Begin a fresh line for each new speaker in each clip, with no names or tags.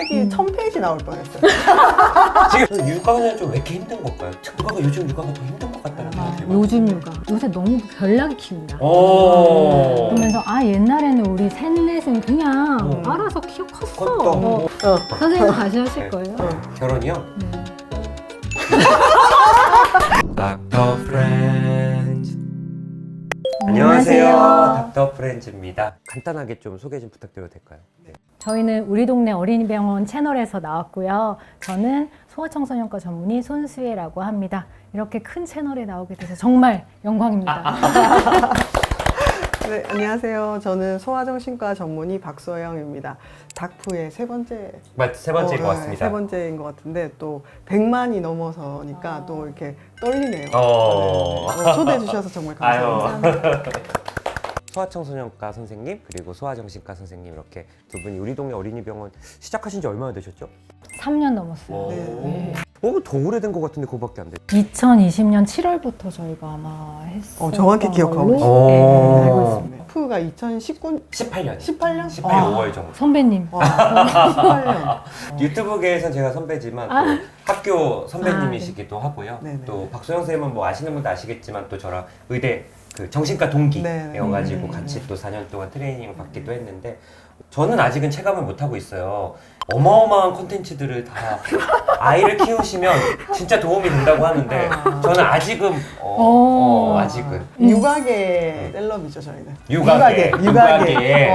책이 1000페이지 나올 뻔했어요.
지금 육아는 좀 왜 이렇게 힘든 걸까요? 육아가 요즘 육아가 더 힘든 것 같다는 생각이 들어요.
요즘 육아 요새 너무 별나게 키운다.
오.
그러면서 옛날에는 우리 셋넷은 그냥 알아서 컸어. 선생님 다시 하실 거예요?
결혼이요?
네.
닥터 프렌즈. 안녕하세요. 닥터 프렌즈입니다. 간단하게 좀 소개 좀 부탁드려도 될까요? 네.
저희는 우리 동네 어린이병원 채널에서 나왔고요. 저는 소아청소년과 전문의 손수혜라고 합니다. 이렇게 큰 채널에 나오게 돼서 정말 영광입니다.
네, 안녕하세요. 저는 소아정신과 전문의 박소영입니다. 닥프의 세 번째인
것 같습니다.
세 번째인 것 같은데 또 100만이 넘어서니까 또 이렇게 떨리네요. 초대해 주셔서 정말 감사합니다.
소아청소년과 선생님 그리고 소아정신과 선생님 이렇게 두 분이 우리 동네 어린이병원 시작하신 지 얼마나 되셨죠?
3년 넘었어요.
네.
더 오래된 것 같은데 그거밖에 안 돼요.
2020년 7월부터 저희가 아마 했어요.
정확히 기억하고
네,
오.
알고 있습니다.
닥프가 2019,
18년.
18년?
18년 5월 정도.
선배님.
와, 18년.
유튜브계에선 제가 선배지만 또 학교 선배님이시기도 하고요.
네네.
또 박소영 선생님은 뭐 아시는 분도 아시겠지만 또 저랑 의대 그 정신과 동기여가지고 같이 또 4년 동안 트레이닝을 받기도 했는데 저는 아직은 체감을 못하고 있어요. 어마어마한 콘텐츠들을 다 아이를 키우시면 진짜 도움이 된다고 하는데 저는 아직은 아직은
육아계 셀럽이죠, 저희는.
육아계.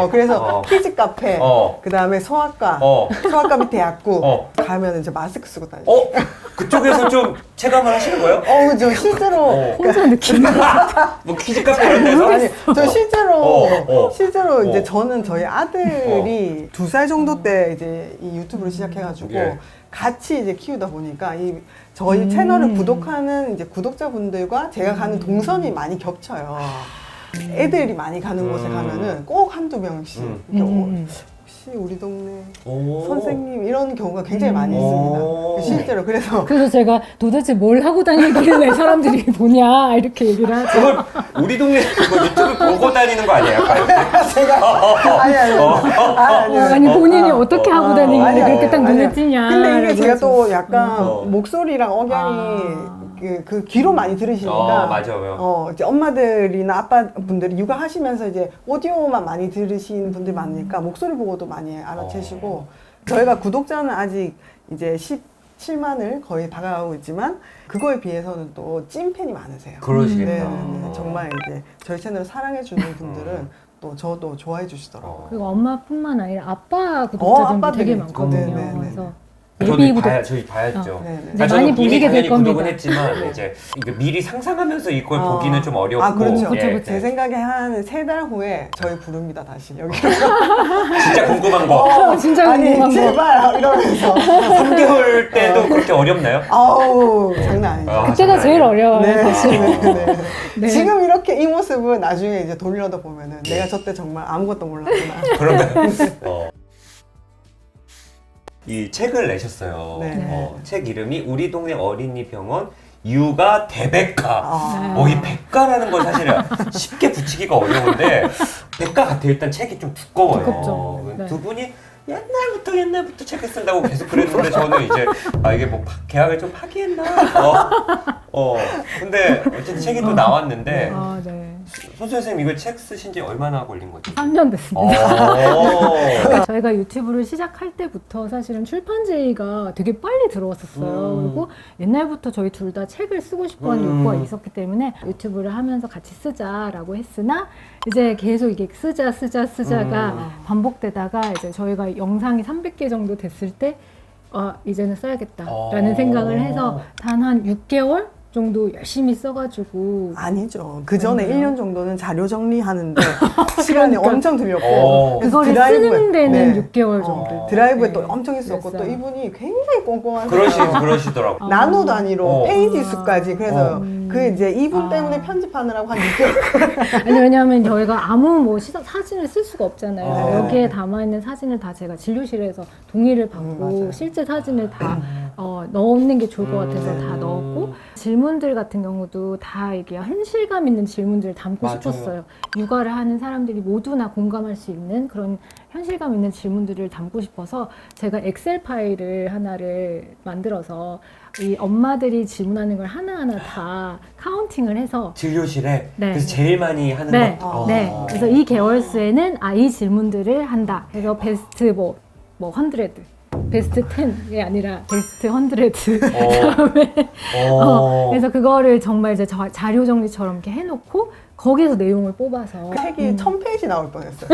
그래서 키즈 카페, 그 다음에 소아과, 소아과 밑에 약국 가면 이제 마스크 쓰고 다니죠.
그쪽에서 좀 체감을 하시는 거예요?
저 실제로
혼자 느낌.
뭐 키즈 카페 이런 데서?
아니, 저 실제로
어.
이제 저는 저희 아들이 2살 정도 때 이제 이 유튜브를 시작해가지고
예.
같이 이제 키우다 보니까 저희 채널을 구독하는 이제 구독자분들과 제가 가는 동선이 많이 겹쳐요. 애들이 많이 가는 곳에 가면은 꼭 한두 명씩 이렇게 혹시 우리 동네 선생님 이런 경우가 굉장히 많이 있습니다. 실제로 그래서
제가 도대체 뭘 하고 다니길래 사람들이 보냐 이렇게 얘기를 하죠.
그걸 우리 동네 그거 유튜브 보고 다니는 거 아니에요? 약간?
제가
아니 본인이 어떻게 하고 다니길래 그렇게 딱 눈에 띄냐.
근데 이게 제가 또 약간 목소리랑 억양이 그 귀로 많이 들으시니까
맞아요.
이제 엄마들이나 아빠분들이 육아하시면서 이제 오디오만 많이 들으신 분들이 많으니까 목소리 보고도 많이 알아채시고 저희가 구독자는 아직 이제 17만을 거의 다가가고 있지만 그거에 비해서는 또 찐팬이 많으세요.
그러시겠다.
네. 정말 이제 저희 채널을 사랑해주는 분들은 또 저도 좋아해 주시더라고요.
그리고 엄마뿐만 아니라 아빠 구독자들도 되게 많거든요.
네네네.
그래서
저희 봐야죠.
이제 많이 보시게 될
당연히
겁니다.
구독은 했지만 이제 미리 상상하면서 이걸 보기는 좀 어렵고.
그렇죠.
그쵸.
제 생각에 한 3달 후에 저희 부릅니다 다시 여기.
진짜 궁금한 거.
진짜 궁금한 거.
제발 이러면서
3개월 때도 그렇게 어렵나요?
아우 장난 아니죠.
그때가 제일 어려워요, 사실.
네. 지금 이렇게 이 모습을 나중에 이제 돌려다 보면은 내가 저때 정말 아무것도 몰랐구나.
그런가요? 이 책을 내셨어요.
네.
책 이름이 우리 동네 어린이 병원 육아 대백과. 이 백과라는 건 사실 쉽게 붙이기가 어려운데 백과 같아요. 일단 책이 좀 두꺼워요.
두껍죠. 네.
두 분이 옛날부터 책을 쓴다고 계속 그랬는데 저는 이제 이게 뭐 계약을 좀 파기했나? 근데 어쨌든 책이 또 나왔는데
네.
손수 선생님 이거 책 쓰신 지 얼마나 걸린 거죠?
3년 됐습니다. 저희가 유튜브를 시작할 때부터 사실은 출판 제의가 되게 빨리 들어왔었어요. 그리고 옛날부터 저희 둘 다 책을 쓰고 싶어하는 욕구가 있었기 때문에 유튜브를 하면서 같이 쓰자라고 했으나 이제 계속 이게 쓰자가 반복되다가 이제 저희가 영상이 300개 정도 됐을 때 이제는 써야겠다라는 생각을 해서 단 한 6개월 정도 열심히 써가지고.
아니죠. 그 전에 1년 정도는 자료 정리하는데 시간이 엄청 들렸고
그거를 쓰는 데는 6개월 정도.
드라이브에 또 엄청 있었고 또 이분이 굉장히 꼼꼼한
그러시더라고요.
나노 단위로 페이지 수까지. 그래서 그 이제 이분 때문에 편집하느라고 한 6개월.
아니 왜냐하면 저희가 아무 뭐 사진을 쓸 수가 없잖아요. 여기에 담아있는 사진을 다 제가 진료실에서 동의를 받고 실제 사진을 다 넣는 게 좋을 것 같아서 다 넣었고, 질문들 같은 경우도 다 이게 현실감 있는 질문들을 담고
맞아요.
싶었어요. 육아를 하는 사람들이 모두나 공감할 수 있는 그런 현실감 있는 질문들을 담고 싶어서 제가 엑셀 파일을 하나를 만들어서 이 엄마들이 질문하는 걸 하나하나 다 카운팅을 해서
진료실에
네.
그래서 제일 많이 하는
네,
것.
네. 그래서 이 개월수에는 이 질문들을 한다. 그래서 베스트 100, 베스트 10이 아니라 베스트 100. 그다음에 그래서 그거를 정말 이제 자료 정리처럼 이렇게 해놓고 거기서 내용을 뽑아서
그 책이 1000페이지 나올 뻔했어요.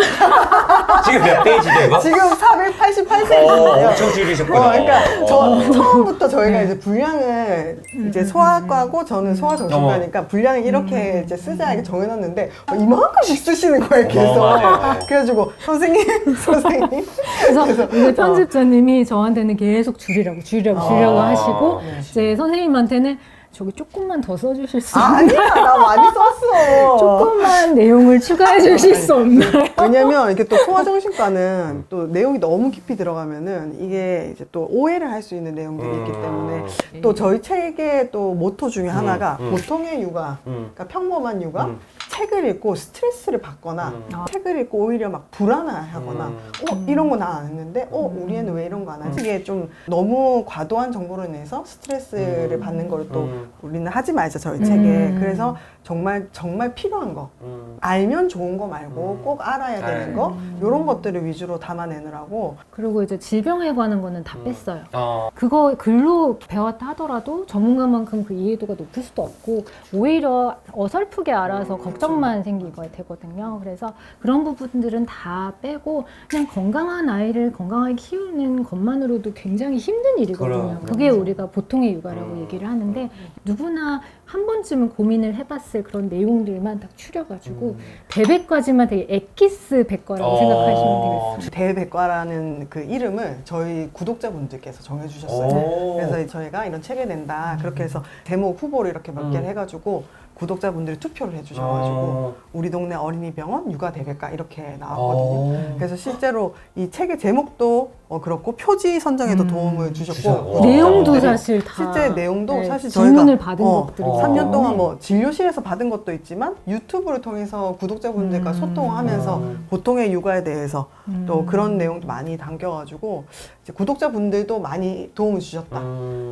지금 몇 페이지죠 이거?
지금 488페이지거든요.
엄청 줄이셨구나.
그러니까 처음부터 저희가 이제 분량을 이제 소아과고 저는 소아정신과니까 분량을 이렇게 이제 쓰자 이렇게 정해놨는데 이만큼씩 쓰시는 거예요 계속.
맞아요.
그래가지고 선생님.
그래서 이제 편집자님이 저한테는 계속 줄이라고 하시고 이제 선생님한테는 저기 조금만 더 써주실 수 없나요?
아니야, 나 많이 썼어.
조금만 내용을 추가해 주실 수 없나요?
왜냐면 이게 또 소아정신과는 또 내용이 너무 깊이 들어가면은 이게 이제 또 오해를 할 수 있는 내용들이 있기 때문에 또 저희 책의 또 모토 중에 하나가 보통의 육아, 그러니까 평범한 육아, 책을 읽고 스트레스를 받거나 책을 읽고 오히려 막 불안해하거나 이런 거 나 안 했는데 우리 애는 왜 이런 거 안 하지? 이게 좀 너무 과도한 정보로 인해서 스트레스를 받는 거를 또 우리는 하지 말자 저희 책에. 그래서 정말 필요한 거 알면 좋은 거 말고 꼭 알아야 되는 거 이런 것들을 위주로 담아내느라고.
그리고 이제 질병에 관한 거는 다 뺐어요. 그거 글로 배웠다 하더라도 전문가만큼 그 이해도가 높을 수도 없고 오히려 어설프게 알아서 걱정만 생기게 되거든요. 그래서 그런 부분들은 다 빼고 그냥 건강한 아이를 건강하게 키우는 것만으로도 굉장히 힘든 일이거든요. 그게 우리가 보통의 육아라고 얘기를 하는데 누구나 한 번쯤은 고민을 해봤을 그런 내용들만 딱 추려가지고 대백과지만 되게 엑기스 백과라고 생각하시면 되겠습니다.
대백과라는 그 이름을 저희 구독자분들께서 정해주셨어요. 그래서 저희가 이런 책을 낸다 그렇게 해서 제목 후보를 이렇게 몇 개를 해가지고 구독자분들이 투표를 해주셔가지고 우리 동네 어린이병원 육아 대백과 이렇게 나왔거든요. 그래서 실제로 이 책의 제목도 그렇고 표지 선정에도 도움을 주셨고
내용도 사실 다
실제 내용도 사실
질문을
저희가
받은 것들이
3년 동안 뭐 진료실에서 받은 것도 있지만 유튜브를 통해서 구독자분들과 소통하면서 보통의 육아에 대해서 또 그런 내용도 많이 담겨가지고 이제 구독자분들도 많이 도움을 주셨다.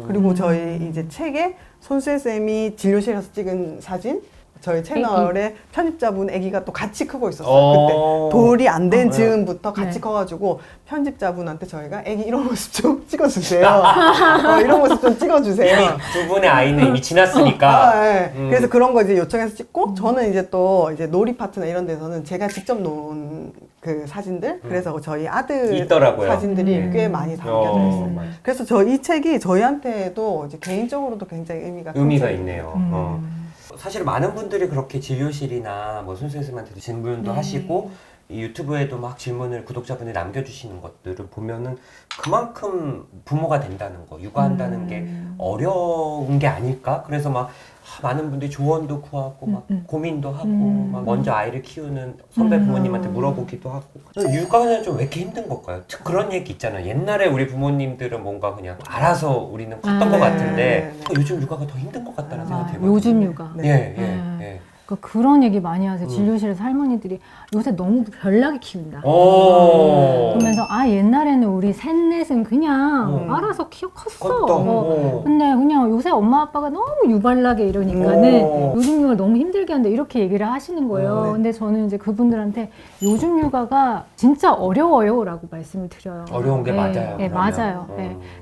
그리고 저희 이제 책에 손수혜쌤이 진료실에서 찍은 사진, 저희 채널에 편집자분 아기가 또 같이 크고 있었어요. 그때 돌이 안 된 즈음부터 같이 커가지고 편집자분한테 저희가 아기 이런 모습 좀 찍어주세요. 이런 모습 좀 찍어주세요.
이미 두 분의 아이는 이미 지났으니까.
네. 그래서 그런 거 이제 요청해서 찍고 저는 이제 또 이제 놀이 파트나 이런 데서는 제가 직접 놓은 그 사진들 그래서 저희 아들
있더라고요.
사진들이 꽤 많이 담겨져 있어요.
맞아요.
그래서 이 책이 저희한테도 이제 개인적으로도 굉장히 의미가
있네요. 사실 많은 분들이 그렇게 진료실이나 뭐 손수혜쌤한테도 질문도 하시고 이 유튜브에도 막 질문을 구독자분이 남겨주시는 것들을 보면은 그만큼 부모가 된다는 거, 육아한다는 게 어려운 게 아닐까? 그래서 막 많은 분들이 조언도 구하고 막 고민도 하고 막 먼저 아이를 키우는 선배 부모님한테 물어보기도 하고 육아는 좀 왜 이렇게 힘든 걸까요? 그런 얘기 있잖아요. 옛날에 우리 부모님들은 뭔가 그냥 알아서 우리는 컸던 것 같은데 요즘 육아가 더 힘든 것 같다는 생각이 들거든요.
요즘 육아.
예.
그러니까 그런 얘기 많이 하세요. 진료실에서 할머니들이 요새 너무 별나게 키운다. 그러면서 옛날에는 우리 셋넷은 그냥 알아서 컸어. 근데 그냥 요새 엄마 아빠가 너무 유발나게 이러니까는 요즘 육아 너무 힘들게 하는데 이렇게 얘기를 하시는 거예요. 근데 저는 이제 그분들한테 요즘 육아가 진짜 어려워요 라고 말씀을 드려요.
어려운 게 맞아요.
네, 맞아요.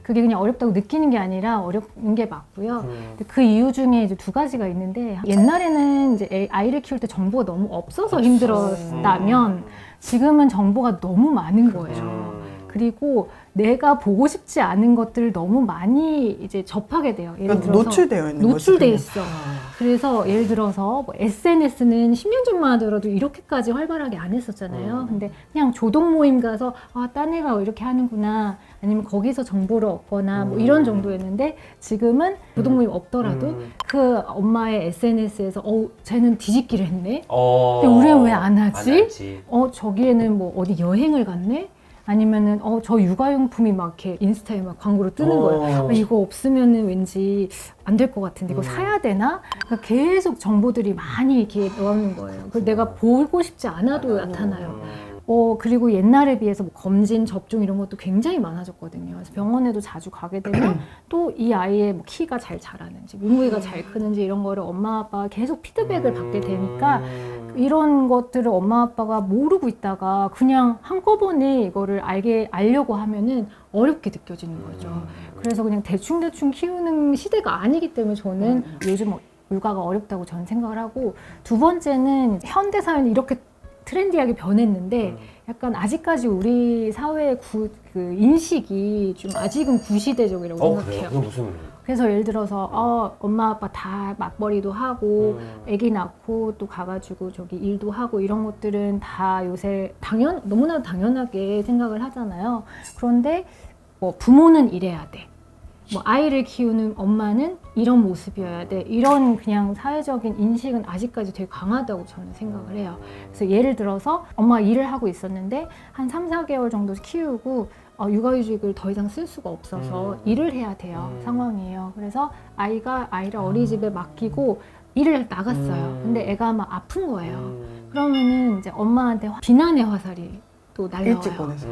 그게 그냥 어렵다고 느끼는 게 아니라 어려운 게 맞고요. 근데 그 이유 중에 이제 두 가지가 있는데 옛날에는 이제 아이를 키울 때 정보가 너무 없어서 힘들었다면 지금은 정보가 너무 많은 거예요. 그리고 내가 보고 싶지 않은 것들을 너무 많이 이제 접하게 돼요. 예를 들어서
노출되어 있는
노출돼 있어. 그래서 예를 들어서 뭐 SNS는 10년 전만 하더라도 이렇게까지 활발하게 안 했었잖아요. 근데 그냥 조동 모임 가서 딴 애가 이렇게 하는구나. 아니면 거기서 정보를 얻거나 뭐 이런 정도였는데 지금은 조동 모임 없더라도 그 엄마의 SNS에서 쟤는 뒤집기를 했네. 근데 우리는 왜 안 하지? 저기에는 뭐 어디 여행을 갔네. 아니면은 저 육아용품이 막 이렇게 인스타에 막 광고로 뜨는 거예요. 이거 없으면은 왠지 안 될 것 같은데 이거 사야 되나? 그러니까 계속 정보들이 많이 이렇게 나오는 거예요. 그걸 내가 보고 싶지 않아도 나타나요. 그리고 옛날에 비해서 뭐 검진, 접종 이런 것도 굉장히 많아졌거든요. 그래서 병원에도 자주 가게 되면 또 이 아이의 뭐 키가 잘 자라는지, 몸무게가 잘 크는지 이런 거를 엄마 아빠가 계속 피드백을 받게 되니까 이런 것들을 엄마 아빠가 모르고 있다가 그냥 한꺼번에 이거를 알려고 하면은 어렵게 느껴지는 거죠. 그래서 그냥 대충대충 키우는 시대가 아니기 때문에 저는 요즘 육아가 어렵다고 저는 생각을 하고, 두 번째는 현대 사회는 이렇게 트렌디하게 변했는데 약간 아직까지 우리 사회의 그 인식이 좀 아직은 구시대적이라고 생각해요.
그래요? 무슨
그래서 예를 들어서 엄마 아빠 다 맞벌이도 하고 아기 낳고 또 가가지고 저기 일도 하고 이런 것들은 다 요새 너무나도 당연하게 생각을 하잖아요. 그런데 뭐 부모는 이래야 돼, 뭐 아이를 키우는 엄마는 이런 모습이어야 돼, 이런 그냥 사회적인 인식은 아직까지 되게 강하다고 저는 생각을 해요. 그래서 예를 들어서 엄마가 일을 하고 있었는데 한 3, 4개월 정도 키우고 육아휴직을 더 이상 쓸 수가 없어서 일을 해야 돼요 상황이에요. 그래서 아이를 어린이집에 맡기고 일을 나갔어요. 근데 애가 막 아픈 거예요. 그러면은 이제 엄마한테 비난의 화살이 또 날라와요.
일찍 보내서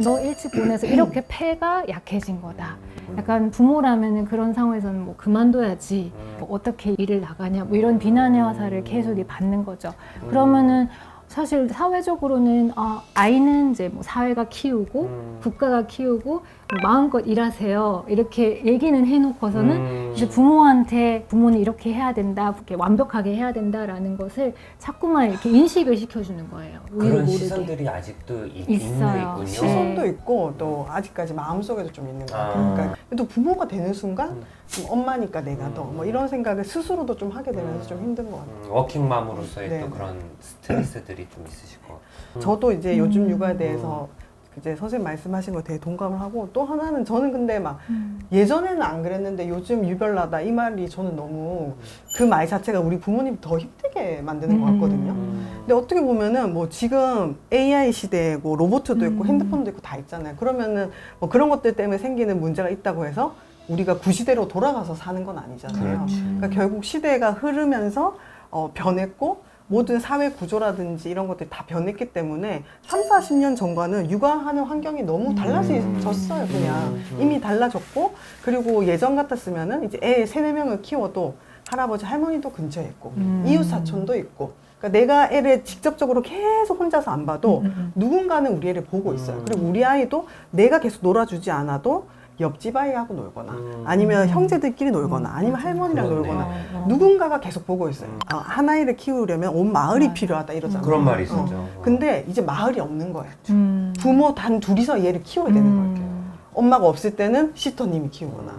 너 일찍 보내서 이렇게 폐가 약해진 거다. 약간 부모라면은 그런 상황에서는 뭐 그만둬야지, 뭐 어떻게 일을 나가냐, 뭐 이런 비난의 화살을 계속 받는 거죠. 그러면은 사실 사회적으로는 아이는 이제 뭐 사회가 키우고 국가가 키우고 뭐 마음껏 일하세요 이렇게 얘기는 해놓고서는 이제 부모는 이렇게 해야 된다, 이렇게 완벽하게 해야 된다라는 것을 자꾸만 이렇게 인식을 시켜주는 거예요.
그런 시선들이 아직도
있어요.
있군요.
시선도 있고 또 아직까지 마음속에도 좀 있는 것 같아요. 그러니까 또 부모가 되는 순간 좀 엄마니까 내가 더 뭐 이런 생각을 스스로도 좀 하게 되면서 좀 힘든 것 같아요.
워킹맘으로서의
네.
또 그런 스트레스들이 좀 있으실 것 같아요.
저도 이제 요즘 육아에 대해서 이제 선생님 말씀하신 거 되게 동감을 하고, 또 하나는 저는 근데 막 예전에는 안 그랬는데 요즘 유별나다 이 말이 저는 너무 그 말 자체가 우리 부모님 더 힘들게 만드는 것 같거든요. 근데 어떻게 보면은 뭐 지금 AI 시대고 로봇도 있고 핸드폰도 있고 다 있잖아요. 그러면은 뭐 그런 것들 때문에 생기는 문제가 있다고 해서 우리가 구시대로 돌아가서 사는 건 아니잖아요. 그러니까 결국 시대가 흐르면서 변했고 모든 사회 구조라든지 이런 것들이 다 변했기 때문에 3, 40년 전과는 육아하는 환경이 너무 달라졌어요. 그냥 이미 달라졌고, 그리고 예전 같았으면은 이제 애 3, 4명을 키워도 할아버지 할머니도 근처에 있고 이웃 사촌도 있고, 그러니까 내가 애를 직접적으로 계속 혼자서 안 봐도 누군가는 우리 애를 보고 있어요. 그리고 우리 아이도 내가 계속 놀아주지 않아도 옆집 아이하고 놀거나 아니면 형제들끼리 놀거나 아니면 할머니랑
그렇네.
놀거나 누군가가 계속 보고 있어요. 한 아이를 키우려면 온 마을이 필요하다 이러잖아요.
그런 말이 있었죠.
근데 이제 마을이 없는 거예요. 부모 단 둘이서 얘를 키워야 되는 거예요. 엄마가 없을 때는 시터님이 키우거나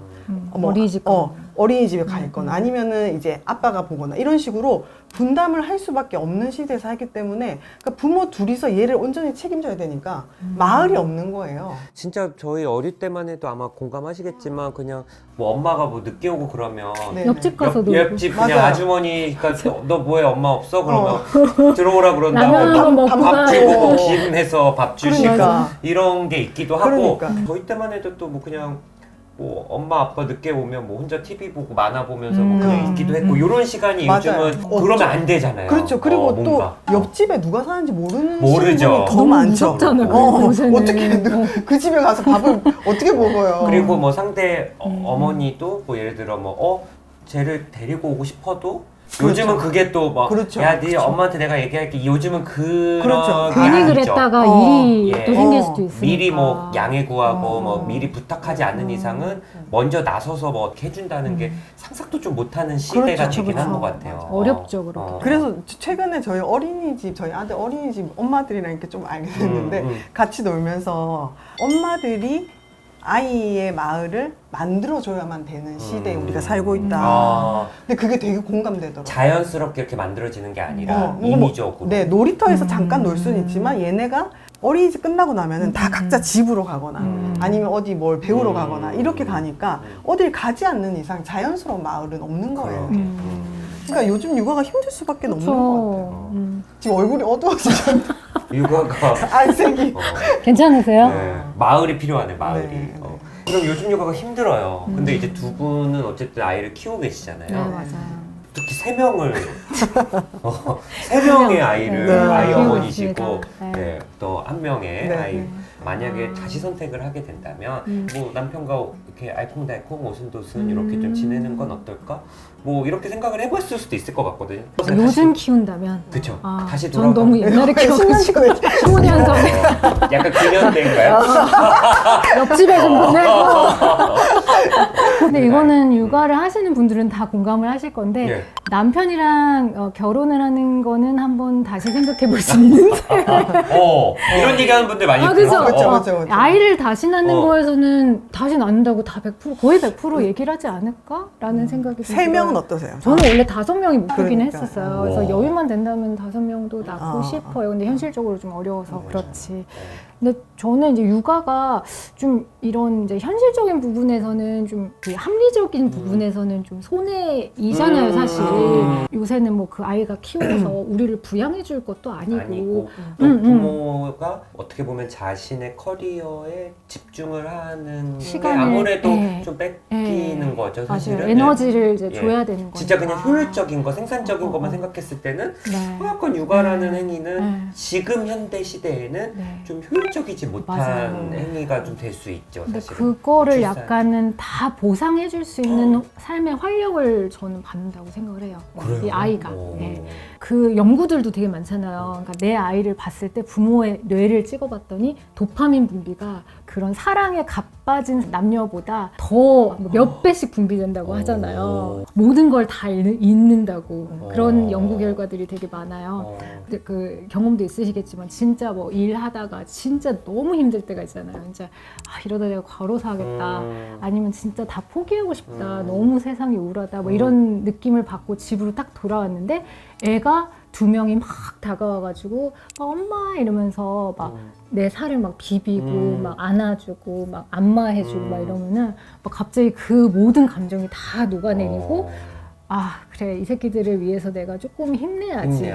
어린이집에 가 있거나 아니면은 이제 아빠가 보거나 이런 식으로 분담을 할 수밖에 없는 시대에 살기 때문에, 그러니까 부모 둘이서 얘를 온전히 책임져야 되니까 마을이 없는 거예요.
진짜 저희 어릴 때만 해도 아마 공감하시겠지만 그냥 뭐 엄마가 뭐 늦게 오고 그러면
네.
옆집 가서 놀고.
옆집 그냥
맞아요.
아주머니가 너 뭐해 엄마 없어? 그러면 들어오라 그런
라면
다음에
한번 먹고
밥
가.
주고 뭐 기름해서 밥 주시고
그러니까.
이런 게 있기도 하고,
그러니까.
저희 때만 해도 또 뭐 그냥 뭐 엄마 아빠 늦게 오면 뭐 혼자 TV 보고 만화 보면서 뭐 그냥 있기도 했고 이런 시간이
맞아요.
요즘은 그러면 안 되잖아요.
그렇죠. 그리고 또
뭔가.
옆집에 누가 사는지 모르는
모르죠.
분이 더
너무
많죠.
무섭잖아, 그 요새는.
어떻게 그 집에 가서 밥을 어떻게 먹어요?
그리고 뭐 상대 어머니도 뭐 예를 들어 뭐 쟤를 데리고 오고 싶어도 요즘은 그게 또 막
그렇죠.
야, 네 엄마한테 내가 얘기할게. 요즘은 그런
그렇죠.
게
괜히
아니죠.
그랬다가 일이
예.
또 생길 수도 있으니까.
미리 뭐 양해 구하고 뭐 미리 부탁하지 않는 이상은 먼저 나서서 뭐 이렇게 해준다는 게 상상도 좀 못하는 시대가
그렇죠,
되긴 한 것
그렇죠.
같아요.
어렵죠, 그렇게.
그래서 최근에 저희 아들 어린이집 엄마들이랑 이렇게 좀 알게 됐는데 같이 놀면서 엄마들이 아이의 마을을 만들어줘야만 되는 시대에 우리가 살고 있다. 근데 그게 되게 공감되더라고요.
자연스럽게 이렇게 만들어지는 게 아니라
뭐,
인위적으로.
네, 놀이터에서 잠깐 놀 수는 있지만 얘네가 어린이집 끝나고 나면은 다 각자 집으로 가거나 아니면 어디 뭘 배우러 가거나 이렇게 가니까 어딜 가지 않는 이상 자연스러운 마을은 없는 거예요. 그러니까 요즘 육아가 힘들 수밖에 없는 것 같아요. 지금 얼굴이 어두워지셨는데.
육아가
안 생기.
괜찮으세요?
네, 마을이 필요하네, 마을이.
네, 네.
그럼 요즘 육아가 힘들어요. 근데
음.
이제 두 분은 어쨌든 아이를 키우고 계시잖아요.
네, 맞아요.
특히 세 명을 세 명의 아이를
네.
아이
키우고
어머니시고
있습니다. 네.
네, 또 한 명의
네.
아이
네.
만약에
아.
자시 선택을 하게 된다면
음.
뭐 남편과 이렇게 알콩달콩 오순도순 이렇게 좀 지내는 건 어떨까? 뭐 이렇게 생각을 해봤을 수도 있을 것 같거든요.
요즘 키운다면
그쵸.
아,
다시
전
돌아가.
너무 옛날에 키워가지고 15년 전에
약간 근현대인가요?
옆집에 좀 보내고 근데 이거는 육아를 하시는 분들은 다 공감을 하실 건데
예.
남편이랑 결혼을 하는 거는 한번 다시 생각해 볼 수 있는데
이런 얘기하는 분들 많이
아, 그죠?
들어서.
그쵸, 그쵸, 그쵸.
아이를 다시 낳는
어.
거에서는 다시 낳는다고 다 100% 거의 100% 얘기를 하지 않을까라는 생각이 좀
세 명은
들어요.
어떠세요?
저는 원래 5명이 목표긴
그러니까.
했었어요.
어.
그래서 여유만 된다면 5명도 낳고
어.
싶어요. 근데 현실적으로 좀 어려워서
어.
그렇지. 근데 저는 이제 육아가 좀 이런 이제 현실적인 부분에서는 좀 그 합리적인 부분에서는 좀 손해이잖아요, 사실. 요새는 뭐 그 아이가 키워서 우리를 부양해 줄 것도 아니고.
또 부모가 어떻게 보면 자신의 커리어에 집중을 하는 게
시간을,
아무래도
예.
좀 뺏기는
예.
거죠, 사실은.
맞아요. 에너지를 이제
예.
줘야 되는 거니까.
진짜 그냥 효율적인 거, 생산적인
어, 어,
것만
어.
생각했을 때는
네.
소아권 육아라는 행위는
네.
지금 현대 시대에는
네.
좀 효율적이지 못한
맞아요.
행위가 좀 될 수 있죠,
근데
사실은.
그거를
출산.
약간은 다 보상해 줄 수 있는 삶의 활력을 저는 받는다고 생각을 해요.
그래요?
이 아이가.
오.
네. 그 연구들도 되게 많잖아요. 그러니까 내 아이를 봤을 때 부모의 뇌를 찍어봤더니 도파민 분비가 그런 사랑에 가빠진 남녀보다 더 몇 배씩 분비된다고 하잖아요. 모든 걸 다 잊는다고 그런 연구 결과들이 되게 많아요. 근데 그 경험도 있으시겠지만 진짜 뭐 일하다가 진짜 너무 힘들 때가 있잖아요. 진짜 이러다 내가 과로사 하겠다. 아니면 진짜 다 포기하고 싶다. 너무 세상이 우울하다. 뭐 이런 느낌을 받고 집으로 딱 돌아왔는데 애가 2명이 막 다가와가지고 막 엄마 이러면서 막 내 살을 막 비비고 막 안아주고 막 안마해주고 막 이러면은 막 갑자기 그 모든 감정이 다 녹아내리고 아 그래 이 새끼들을 위해서 내가 조금 힘내야지.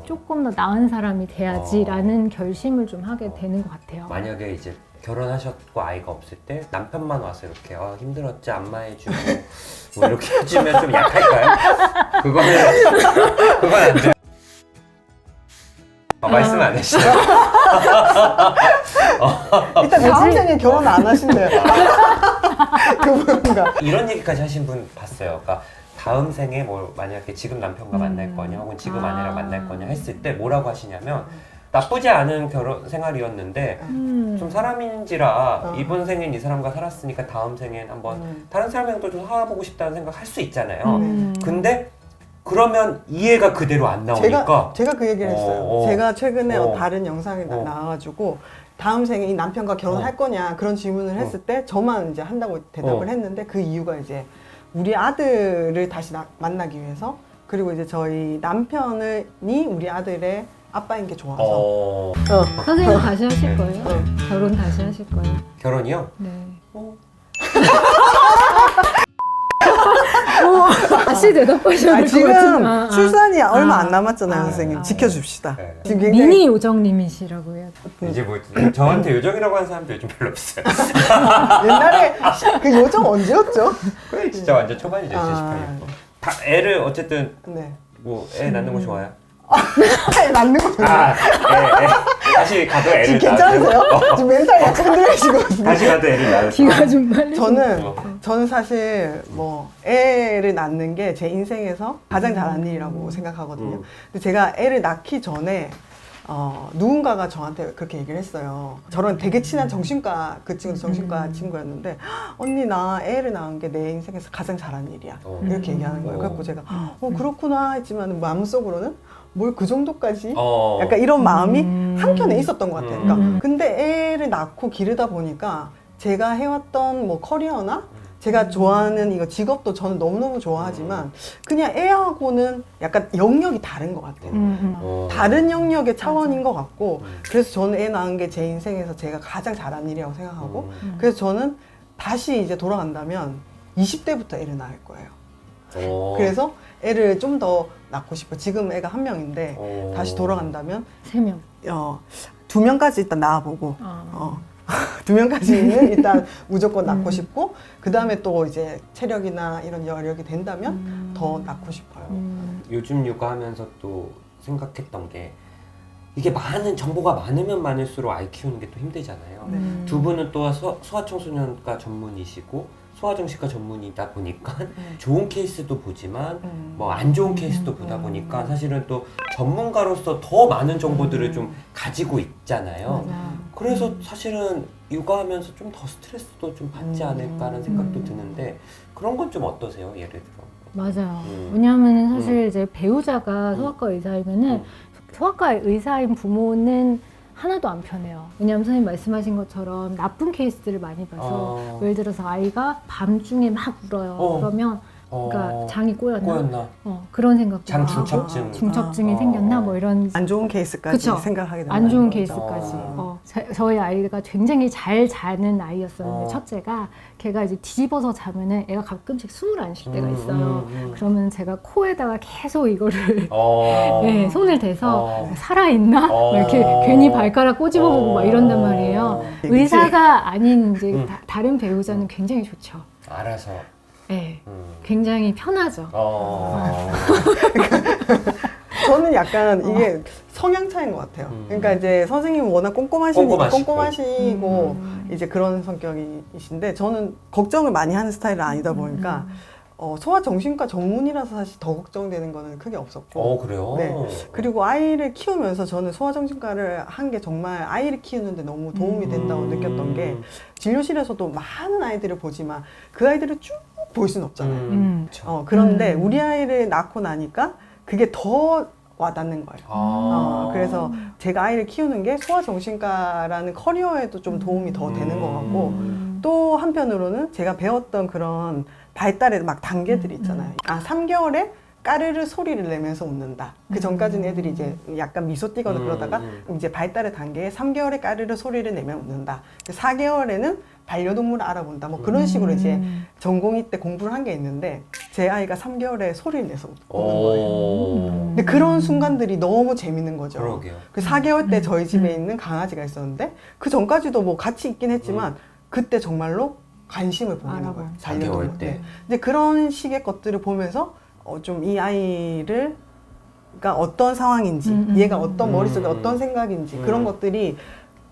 조금 더 나은 사람이 돼야지라는 결심을 좀 하게 되는 것 같아요.
만약에 이제 결혼하셨고 아이가 없을 때 남편만 와서 이렇게 힘들었지 안마해주고 뭐 이렇게 해주면 좀 약할까요? 그건 안 돼요. 말씀 안 하시죠?
일단 다음 생에 결혼 안 하신대요. 그분과.
이런 얘기까지 하신 분 봤어요. 그러니까 다음 생에 뭐 만약에 지금 남편과 만날 거냐 혹은 지금 아내랑 만날 거냐 했을 때 뭐라고 하시냐면 나쁘지 않은 결혼 생활이었는데 좀 사람인지라 이번 생엔 이 사람과 살았으니까 다음 생엔 한번 다른 사람이랑 또 좀 살아보고 싶다는 생각 할 수 있잖아요. 근데 그러면 이해가 그대로 안 나오니까
제가 그 얘기를 했어요. 제가 최근에 다른 영상에 나와가지고 다음 생에 이 남편과 결혼할 거냐 그런 질문을 했을 때 저만 이제 한다고 대답을 했는데 그 이유가 이제 우리 아들을 다시 만나기 위해서 그리고 이제 저희 남편이 우리 아들의 아빠인 게 좋아서
선생님 다시 하실 거예요? 결혼 다시 하실 거예요?
결혼이요?
네. 다시 대답하셔야 될 것
지금
같은데.
출산이 얼마 안 남았잖아요, 선생님. 지켜줍시다.
네.
지금 굉장히
미니 요정님이시라고 해요.
이제 뭐 저한테 요정이라고 하는 사람도 요즘 별로 없어요.
옛날에 그 요정 언제였죠?
그게 진짜 완전 초반이죠, 78년. 다 애를 어쨌든
네.
뭐 애 낳는 거 좋아요?
낳는 거 좋아요.
애. 다시 가도 애를
지금 괜찮으세요? 지금 멘탈 약간 흔들리시거든요.
다시 가도 애를 낳을
기가 좀 빨리.
저는 사실 뭐 애를 낳는 게 제 인생에서 가장 잘한 일이라고 생각하거든요. 근데 제가 애를 낳기 전에 누군가가 저한테 그렇게 얘기를 했어요. 저랑 되게 친한 정신과 그 친구 정신과 친구였는데 언니 나 애를 낳은 게 내 인생에서 가장 잘한 일이야. 이렇게 얘기하는 거예요. 그래서 제가 그렇구나 했지만 마음속으로는 뭘 그 정도까지? 약간 이런 마음이 한켠에 있었던 것 같아요. 그러니까 근데 애를 낳고 기르다 보니까 제가 해왔던 뭐 커리어나 제가 좋아하는 이거 직업도 저는 너무너무 좋아하지만 그냥 애하고는 약간 영역이 다른 것 같아요. 다른 영역의 차원인 것 같고 그래서 저는 애 낳은 게 제 인생에서 제가 가장 잘한 일이라고 생각하고 그래서 저는 다시 이제 돌아간다면 20대부터 애를 낳을 거예요. 그래서 애를 좀 더 낳고 싶어. 지금 애가 1명인데 다시 돌아간다면
3명.
2명까지 일단 낳아보고 2명까지는 일단 무조건 낳고 싶고 그 다음에 또 이제 체력이나 이런 여력이 된다면 더 낳고 싶어요.
요즘 육아하면서 또 생각했던 게 이게 많은 정보가 많으면 많을수록 아이 키우는 게 또 힘들잖아요. 두 분은 또 소아청소년과 전문이시고 소아정신과 전문이다 보니까 좋은 케이스도 보지만 뭐 안 좋은 케이스도 보다 보니까 사실은 또 전문가로서 더 많은 정보들을 좀 가지고 있잖아요. 그래서 사실은 육아하면서 좀 더 스트레스도 좀 받지 않을까라는 생각도 드는데 그런 건 좀 어떠세요? 예를 들어.
맞아요. 왜냐하면 사실 이제 배우자가 소아과 의사이면은 소아과 의사인 부모는 하나도 안 편해요. 왜냐하면 선생님 말씀하신 것처럼 나쁜 케이스들을 많이 봐서 예를 들어서 아이가 밤중에 막 울어요. 그러면 그러니까 장이 꼬였나? 그런 생각도
장
하고
중첩증.
중첩증이 생겼나 뭐 이런
안 좋은 케이스까지
그쵸?
생각하게 된다.
안 좋은 케이스까지. 저희 아이가 굉장히 잘 자는 아이였었는데 첫째가 걔가 이제 뒤집어서 자면은 애가 가끔씩 숨을 안 쉴 때가 있어요. 그러면 제가 코에다가 계속 이거를 네, 손을 대서 살아있나? 막 이렇게 괜히 발가락 꼬집어보고 막 이런단 말이에요. 의사가 아닌 이제 다른 배우자는 굉장히 좋죠.
알아서.
네, 굉장히 편하죠.
저는 약간 이게 성향 차이인 것 같아요. 그러니까 이제 선생님은 워낙 꼼꼼하시고 이제 그런 성격이신데 저는 걱정을 많이 하는 스타일은 아니다 보니까 소아정신과 전문이라서 사실 더 걱정되는 거는 크게 없었고.
그래요?
네. 그리고 아이를 키우면서 저는 소아정신과를 한 게 정말 아이를 키우는데 너무 도움이 된다고 느꼈던 게 진료실에서도 많은 아이들을 보지만 그 아이들을 쭉 볼 수는 없잖아요. 그런데 우리 아이를 낳고 나니까 그게 더 와닿는 거예요. 그래서 제가 아이를 키우는 게 소아정신과라는 커리어에도 좀 도움이 더 되는 것 같고 또 한편으로는 제가 배웠던 그런 발달의 막 단계들이 있잖아요. 3개월에 까르르 소리를 내면서 웃는다. 그 전까지는 애들이 이제 약간 미소 띄거나 그러다가 이제 발달의 단계에 3개월에 까르르 소리를 내면 웃는다. 4개월에는 반려동물을 알아본다. 뭐 그런 식으로 이제 전공의 때 공부를 한 게 있는데 제 아이가 3개월에 소리를 내서 우는 거예요. 근데 그런 순간들이 너무 재밌는 거죠.
그러게요.
그 4개월 때 저희 집에 있는 강아지가 있었는데 그 전까지도 뭐 같이 있긴 했지만 그때 정말로 관심을 보이는 거예요.
4개월 때.
근데 그런 식의 것들을 보면서 좀 이 아이를 가 어떤 상황인지 얘가 어떤 머릿속에 어떤 생각인지 그런 것들이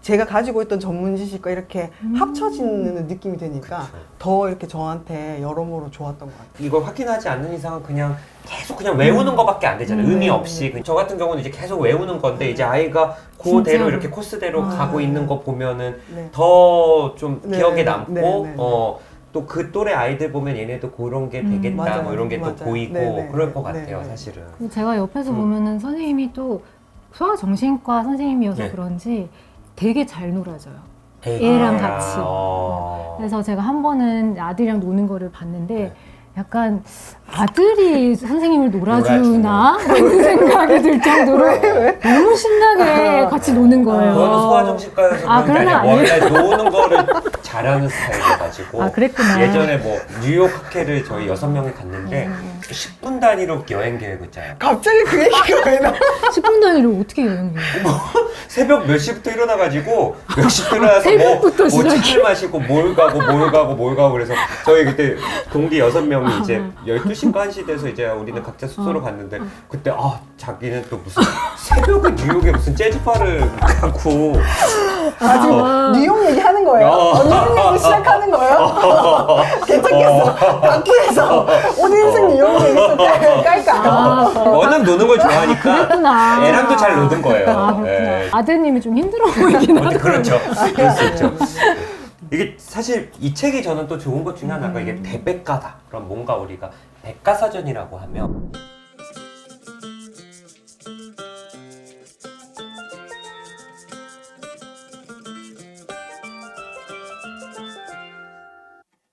제가 가지고 있던 전문 지식과 이렇게 합쳐지는 느낌이 되니까 더 이렇게 저한테 여러모로 좋았던 것 같아요.
이걸 확인하지 않는 이상은 그냥 계속 그냥 외우는 것밖에 안 되잖아요. 의미 없이. 저 같은 경우는 이제 계속 외우는 건데 이제 아이가 그대로
진짜로.
이렇게 코스대로 가고 있는 거 보면은
네.
더 좀 기억에 남고
네.
또 그 또래 아이들 보면 얘네도 그런 게 되겠다
맞아요.
뭐 이런 게 또
맞아요.
보이고
네.
그럴 것
네.
같아요.
네.
사실은.
제가 옆에서 보면은 선생님이 또 소아정신과 선생님이어서
네.
그런지 되게 잘 놀아줘요.
되게.
얘랑 같이.
어.
그래서 제가 한 번은 아들이랑 노는 거를 봤는데 약간 아들이 선생님을 놀아주나? 이런 생각이 들 정도로 너무 신나게 같이 노는 거예요.
그거는 소아정신과에서
아,
그런 게
그런 거
아니라 원래 노는 거를 잘하는 스타일이어가지고
아, 그랬구나.
예전에 뭐 뉴욕 학회를 저희 6명이 갔는데 10분 단위로 여행 계획을 짜요.
갑자기 그 얘기가 왜 나와?
10분 단위로 어떻게 여행해요?
새벽 몇 시부터 일어나가지고 몇 시부터 일어나서
새벽부터
뭐
시작해.
차를 마시고 뭘 가고 그래서 저희 그때 동기 6명이 이제 12시인가 1시 돼서 이제 우리는 각자 숙소로 갔는데 그때 자기는 또 무슨 새벽에 뉴욕에 무슨 재즈바를 가고
지금 뉴욕 얘기하는 거예요? 뉴욕 얘기 시작하는 거예요? 괜찮겠어. 방구에서 오늘 인생 뉴욕 얘기했을 때 깔까?
워낙 노는 걸 좋아하니까
그랬구나.
애랑도 잘 노는 거예요.
그렇구나.
예.
아드님이 좀 힘들어 보이긴 하더라고요.
그렇죠. 그럴 수 있죠. 이게 사실 이 책이 저는 또 좋은 것 중에 하나가 이게 대백과다. 그럼 뭔가 우리가 백과사전이라고 하면